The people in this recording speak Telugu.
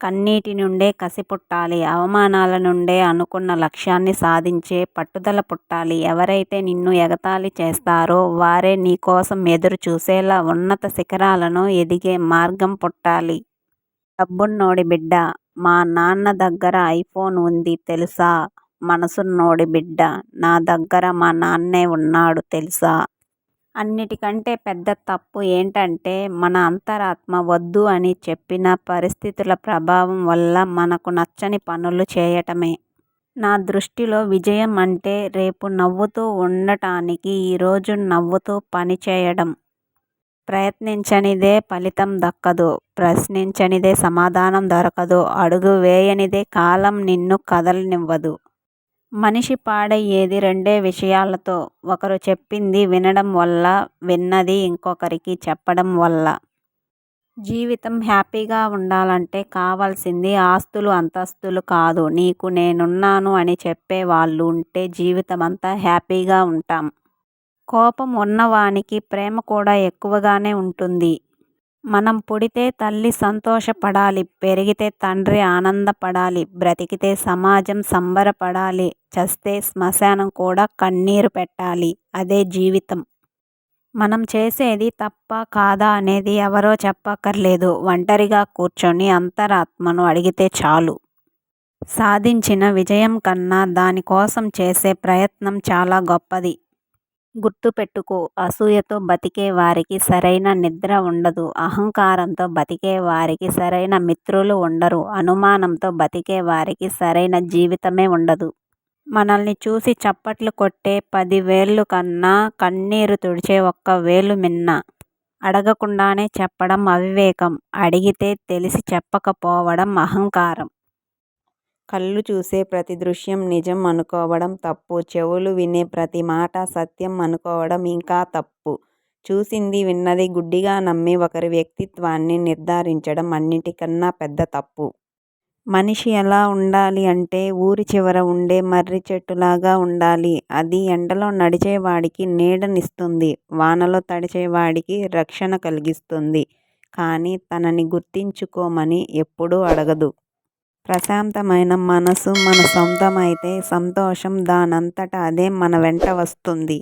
కన్నీటి నుండే కసి పుట్టాలి. అవమానాల నుండే అనుకున్న లక్ష్యాన్ని సాధించే పట్టుదల పుట్టాలి. ఎవరైతే నిన్ను ఎగతాళి చేస్తారో వారే నీ కోసం ఎదురు చూసేలా ఉన్నత శిఖరాలను ఎదిగే మార్గం పుట్టాలి. డబ్బున్నోడి బిడ్డ మా నాన్న దగ్గర ఐఫోన్ ఉంది తెలుసా? మనసున్నోడి బిడ్డ నా దగ్గర మా నాన్నే ఉన్నాడు తెలుసా? అన్నిటికంటే పెద్ద తప్పు ఏంటంటే మన అంతరాత్మ వద్దు అని చెప్పిన పరిస్థితుల ప్రభావం వల్ల మనకు నచ్చని పనులు చేయటమే. నా దృష్టిలో విజయం అంటే రేపు నవ్వుతూ ఉండటానికి ఈరోజు నవ్వుతూ పనిచేయడం. ప్రయత్నించనిదే ఫలితం దక్కదు. ప్రశ్నించనిదే సమాధానం దొరకదు. అడుగు వేయనిదే కాలం నిన్ను కదలనివ్వదు. మనిషి పాడయ్యేది రెండే విషయాలతో. ఒకరు చెప్పింది వినడం వల్ల, విన్నది ఇంకొకరికి చెప్పడం వల్ల. జీవితం హ్యాపీగా ఉండాలంటే కావాల్సింది ఆస్తులు అంతస్తులు కాదు. నీకు నేనున్నాను అని చెప్పే వాళ్ళు ఉంటే జీవితమంతా హ్యాపీగా ఉంటాం. కోపం ఉన్నవానికి ప్రేమ కూడా ఎక్కువగానే ఉంటుంది. మనం పుడితే తల్లి సంతోషపడాలి. పెరిగితే తండ్రి ఆనందపడాలి. బ్రతికితే సమాజం సంబరపడాలి. చస్తే శ్మశానం కూడా కన్నీరు పెట్టాలి. అదే జీవితం. మనం చేసేది తప్పా కాదా అనేది ఎవరో చెప్పక్కర్లేదు. ఒంటరిగా కూర్చొని అంతరాత్మను అడిగితే చాలు. సాధించిన విజయం కన్నా దానికోసం చేసే ప్రయత్నం చాలా గొప్పది. గుర్తుపెట్టుకో, అసూయతో బతికే వారికి సరైన నిద్ర ఉండదు. అహంకారంతో బతికే వారికి సరైన మిత్రులు ఉండరు. అనుమానంతో బతికే వారికి సరైన జీవితమే ఉండదు. మనల్ని చూసి చప్పట్లు కొట్టే 10 వేళ్ళు కన్నా కన్నీరు తుడిచే ఒక్క వేలు మిన్న. అడగకుండానే చెప్పడం అవివేకం. అడిగితే తెలిసి చెప్పకపోవడం అహంకారం. కళ్ళు చూసే ప్రతి దృశ్యం నిజం అనుకోవడం తప్పు. చెవులు వినే ప్రతి మాట సత్యం అనుకోవడం ఇంకా తప్పు. చూసింది విన్నది గుడ్డిగా నమ్మి ఒకరి వ్యక్తిత్వాన్ని నిర్ధారించడం అన్నిటికన్నా పెద్ద తప్పు. మనిషి ఎలా ఉండాలి అంటే ఊరి చివర ఉండే మర్రి చెట్టులాగా ఉండాలి. అది ఎండలో నడిచేవాడికి నీడనిస్తుంది. వానలో తడిచేవాడికి రక్షణ కలిగిస్తుంది. కానీ తనని గుర్తించుకోమని ఎప్పుడూ అడగదు. ప్రశాంతమైన మనసు మన సొంతమైతే సంతోషం దానంతట అదే మన వెంట వస్తుంది.